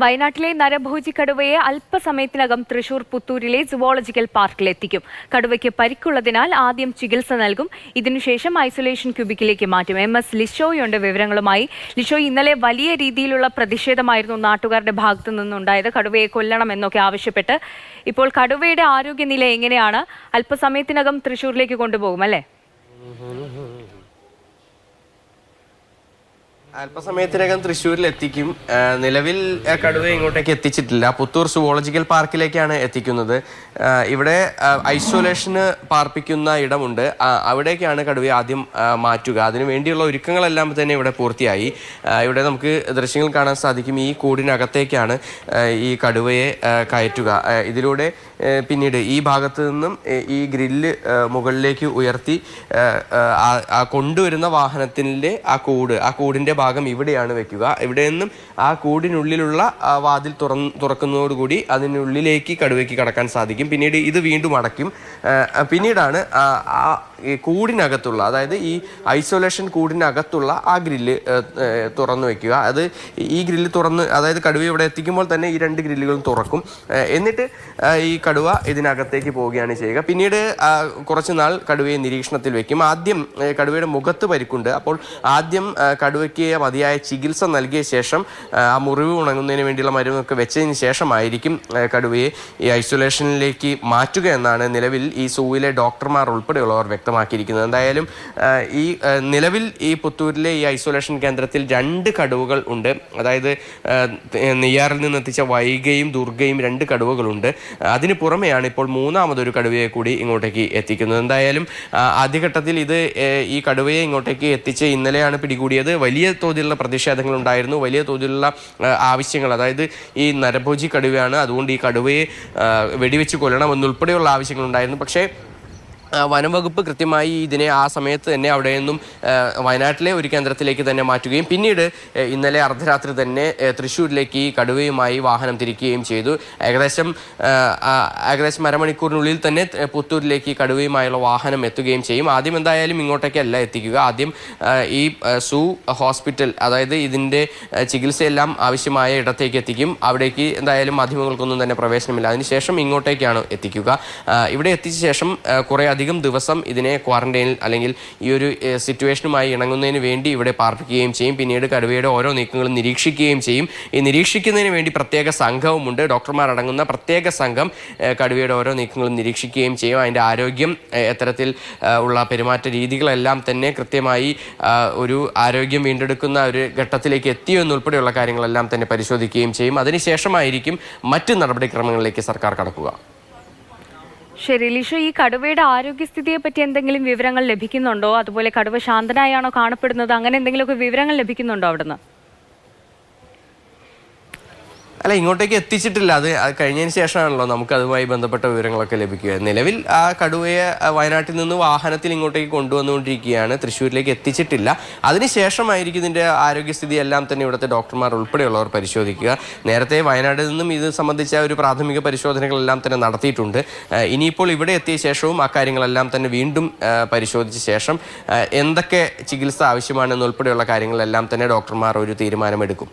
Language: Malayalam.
വയനാട്ടിലെ നരഭോജി കടുവയെ അല്പസമയത്തിനകം തൃശൂർ പുത്തൂരിലെ സുവോളജിക്കൽ പാർക്കിലെത്തിക്കും. കടുവയ്ക്ക് പരിക്കുള്ളതിനാൽ ആദ്യം ചികിത്സ നൽകും. ഇതിനുശേഷം ഐസൊലേഷൻ ക്യൂബിക്കിലേക്ക് മാറ്റും. MS ലിഷോയുണ്ട് വിവരങ്ങളുമായി. ലിഷോയ്, ഇന്നലെ വലിയ രീതിയിലുള്ള പ്രതിഷേധമായിരുന്നു നാട്ടുകാരുടെ ഭാഗത്തു നിന്നുണ്ടായത്, കടുവയെ കൊല്ലണമെന്നൊക്കെ ആവശ്യപ്പെട്ട്. ഇപ്പോൾ കടുവയുടെ ആരോഗ്യനില എങ്ങനെയാണ്? അല്പസമയത്തിനകം തൃശൂരിലേക്ക് കൊണ്ടുപോകും അല്ലേ? അല്പസമയത്തിനകം തൃശ്ശൂരിൽ എത്തിക്കും. നിലവിൽ കടുവ ഇങ്ങോട്ടേക്ക് എത്തിച്ചിട്ടില്ല. പുത്തൂർ സുവോളജിക്കൽ പാർക്കിലേക്കാണ് എത്തിക്കുന്നത്. ഇവിടെ ഐസൊലേഷന് പാർപ്പിക്കുന്ന ഇടമുണ്ട്. അവിടേക്കാണ് കടുവയെ ആദ്യം മാറ്റുക. അതിനു വേണ്ടിയുള്ള ഒരുക്കങ്ങളെല്ലാം തന്നെ ഇവിടെ പൂർത്തിയായി. ഇവിടെ നമുക്ക് ദൃശ്യങ്ങൾ കാണാൻ സാധിക്കും. ഈ കൂടിനകത്തേക്കാണ് ഈ കടുവയെ കയറ്റുക. ഇതിലൂടെ പിന്നീട് ഈ ഭാഗത്ത് നിന്നും ഈ ഗ്രില്ല് മുകളിലേക്ക് ഉയർത്തി കൊണ്ടുവരുന്ന വാഹനത്തിൻ്റെ ആ കൂടിൻ്റെ ഭാഗം ഇവിടെയാണ് വെക്കുക. ഇവിടെ നിന്നും ആ കൂടിനുള്ളിലുള്ള വാതിൽ തുറക്കുന്നതോടുകൂടി അതിനുള്ളിലേക്ക് കടുവയ്ക്ക് കടക്കാൻ സാധിക്കും. പിന്നീട് ഇത് വീണ്ടും അടയ്ക്കും. പിന്നീടാണ് ആ കൂടിനകത്തുള്ള, അതായത് ഈ ഐസൊലേഷൻ കൂടിനകത്തുള്ള ആ ഗ്രില്ല് തുറന്നു വെക്കുക. അത് ഈ ഗ്രില്ല് തുറന്ന്, അതായത് കടുവ ഇവിടെ എത്തിക്കുമ്പോൾ തന്നെ ഈ 2 ഗ്രില്ലുകളും തുറക്കും. എന്നിട്ട് ഈ കടുവ ഇതിനകത്തേക്ക് പോവുകയാണ് ചെയ്യുക. പിന്നീട് കുറച്ച് നാൾ കടുവയെ നിരീക്ഷണത്തിൽ വെക്കും. ആദ്യം കടുവയുടെ മുഖത്ത് പരിക്കുണ്ട്. അപ്പോൾ ആദ്യം കടുവയ്ക്ക് മതിയായ ചികിത്സ നൽകിയ ശേഷം ആ മുറിവ് ഉണങ്ങുന്നതിന് വേണ്ടിയുള്ള മരുന്നൊക്കെ വെച്ചതിന് ശേഷമായിരിക്കും കടുവയെ ഈ ഐസൊലേഷനിലേക്ക് മാറ്റുക എന്നാണ് നിലവിൽ ഈ സൂവിലെ ഡോക്ടർമാർ ഉൾപ്പെടെയുള്ളവർ വ്യക്തമാക്കിയിരിക്കുന്നത്. എന്തായാലും ഈ നിലവിൽ ഈ പുത്തൂരിലെ ഈ ഐസൊലേഷൻ കേന്ദ്രത്തിൽ 2 കടുവകൾ ഉണ്ട്. അതായത് നെയ്യാറിൽ നിന്ന് എത്തിച്ച വൈഗയും ദുർഗയും 2 കടുവകളുണ്ട്. അതിന് പുറമെയാണ് ഇപ്പോൾ 3ാമതൊരു കടുവയെ കൂടി ഇങ്ങോട്ടേക്ക് എത്തിക്കുന്നത്. എന്തായാലും ആദ്യഘട്ടത്തിൽ ഈ കടുവയെ ഇങ്ങോട്ടേക്ക് എത്തിച്ച് ഇന്നലെയാണ് പിടികൂടിയത്. വലിയ തോതിലുള്ള പ്രതിഷേധങ്ങൾ ഉണ്ടായിരുന്നു, വലിയ തോതിലുള്ള ആവശ്യങ്ങൾ. അതായത് ഈ നരഭോജി കടുവയാണ്, അതുകൊണ്ട് ഈ കടുവയെ വെടിവെച്ച് കൊല്ലണമെന്നുൾപ്പെടെയുള്ള ആവശ്യങ്ങൾ ഉണ്ടായിരുന്നു. പക്ഷേ വനംവകുപ്പ് കൃത്യമായി ഇതിനെ ആ സമയത്ത് തന്നെ അവിടെ നിന്നും വയനാട്ടിലെ ഒരു കേന്ദ്രത്തിലേക്ക് തന്നെ മാറ്റുകയും പിന്നീട് ഇന്നലെ അർദ്ധരാത്രി തന്നെ തൃശ്ശൂരിലേക്ക് ഈ കടുവയുമായി വാഹനം തിരിക്കുകയും ചെയ്തു. ഏകദേശം അരമണിക്കൂറിനുള്ളിൽ തന്നെ പുത്തൂരിലേക്ക് കടുവയുമായുള്ള വാഹനം എത്തുകയും ചെയ്യും. ആദ്യം എന്തായാലും ഇങ്ങോട്ടേക്കല്ല എത്തിക്കുക. ആദ്യം ഈ സൂ ഹോസ്പിറ്റൽ, അതായത് ഇതിൻ്റെ ചികിത്സയെല്ലാം ആവശ്യമായ ഇടത്തേക്ക് എത്തിക്കും. അവിടേക്ക് എന്തായാലും മാധ്യമങ്ങൾക്കൊന്നും തന്നെ പ്രവേശനമില്ല. അതിനുശേഷം ഇങ്ങോട്ടേക്കാണ് എത്തിക്കുക. ഇവിടെ എത്തിച്ച ശേഷം കുറേ അധികം ദിവസം ഇതിനെ ക്വാറന്റൈനിൽ, അല്ലെങ്കിൽ ഈ ഒരു സിറ്റുവേഷനുമായി ഇണങ്ങുന്നതിന് വേണ്ടി ഇവിടെ പാർപ്പിക്കുകയും ചെയ്യും. പിന്നീട് കടുവയുടെ ഓരോ നീക്കങ്ങളും നിരീക്ഷിക്കുകയും ചെയ്യും. ഈ നിരീക്ഷിക്കുന്നതിന് വേണ്ടി പ്രത്യേക സംഘവുമുണ്ട്. ഡോക്ടർമാർ അടങ്ങുന്ന പ്രത്യേക സംഘം കടുവയുടെ ഓരോ നീക്കങ്ങളും നിരീക്ഷിക്കുകയും ചെയ്യും. അതിൻ്റെ ആരോഗ്യം, എത്തരത്തിൽ ഉള്ള പെരുമാറ്റ രീതികളെല്ലാം തന്നെ കൃത്യമായി ഒരു ആരോഗ്യം വീണ്ടെടുക്കുന്ന ഒരു ഘട്ടത്തിലേക്ക് എത്തിയോ എന്നുൾപ്പെടെയുള്ള കാര്യങ്ങളെല്ലാം തന്നെ പരിശോധിക്കുകയും ചെയ്യും. അതിനുശേഷമായിരിക്കും മറ്റ് നടപടിക്രമങ്ങളിലേക്ക് സർക്കാർ കടക്കുക. ശരി ലിഷു, ഈ കടുവയുടെ ആരോഗ്യസ്ഥിതിയെ പറ്റി എന്തെങ്കിലും വിവരങ്ങൾ ലഭിക്കുന്നുണ്ടോ? അതുപോലെ കടുവ ശാന്തനായാണോ കാണപ്പെടുന്നത്? അങ്ങനെ എന്തെങ്കിലുമൊക്കെ വിവരങ്ങൾ ലഭിക്കുന്നുണ്ടോ അവിടുന്ന്? അല്ല, ഇങ്ങോട്ടേക്ക് എത്തിച്ചിട്ടില്ല. അത് കഴിഞ്ഞതിന് ശേഷമാണല്ലോ നമുക്ക് അതുമായി ബന്ധപ്പെട്ട വിവരങ്ങളൊക്കെ ലഭിക്കുക. നിലവിൽ ആ കടുവയെ വയനാട്ടിൽ നിന്ന് വാഹനത്തിൽ ഇങ്ങോട്ടേക്ക് കൊണ്ടുവന്നുകൊണ്ടിരിക്കുകയാണ്. തൃശ്ശൂരിലേക്ക് എത്തിച്ചിട്ടില്ല. അതിനുശേഷമായിരിക്കും ഇതിൻ്റെ ആരോഗ്യസ്ഥിതി എല്ലാം തന്നെ ഇവിടുത്തെ ഡോക്ടർമാർ ഉൾപ്പെടെയുള്ളവർ പരിശോധിക്കുക. നേരത്തെ വയനാട്ടിൽ നിന്നും ഇത് സംബന്ധിച്ച ഒരു പ്രാഥമിക പരിശോധനകളെല്ലാം തന്നെ നടത്തിയിട്ടുണ്ട്. ഇനിയിപ്പോൾ ഇവിടെ എത്തിയ ശേഷവും ആ കാര്യങ്ങളെല്ലാം തന്നെ വീണ്ടും പരിശോധിച്ച ശേഷം എന്തൊക്കെ ചികിത്സ ആവശ്യമാണെന്നുൾപ്പെടെയുള്ള കാര്യങ്ങളെല്ലാം തന്നെ ഡോക്ടർമാർ ഒരു തീരുമാനമെടുക്കും.